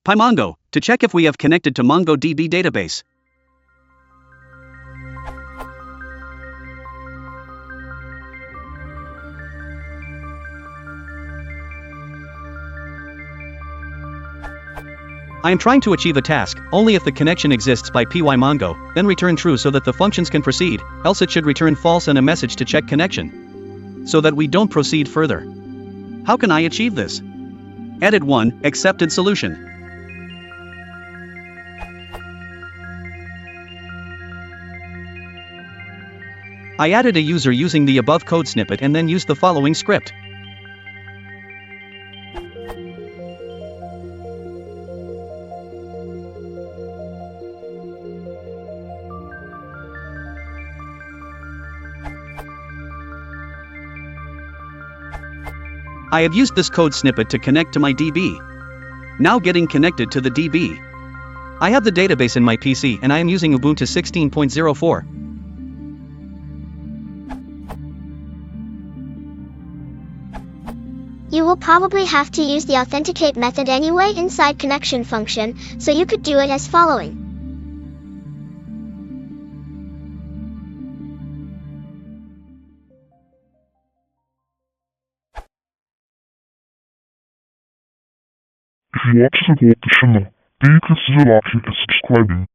Pymongo, to check if we have connected to MongoDB database. I am trying to achieve a task, only if the connection exists by Pymongo, then return true so that the functions can proceed, else it should return false and a message to check connection. So that we don't proceed further. How can I achieve this? Edit 1, accepted solution. I added a user using the above code snippet and then used the following script. I have used this code snippet to connect to my DB. Now getting connected to the DB. I have the database in my PC and I am using Ubuntu 16.04. You will probably have to use the authenticate method anyway inside connection function, so you could do it as following. If you want to support the channel, then you consider liking and subscribing.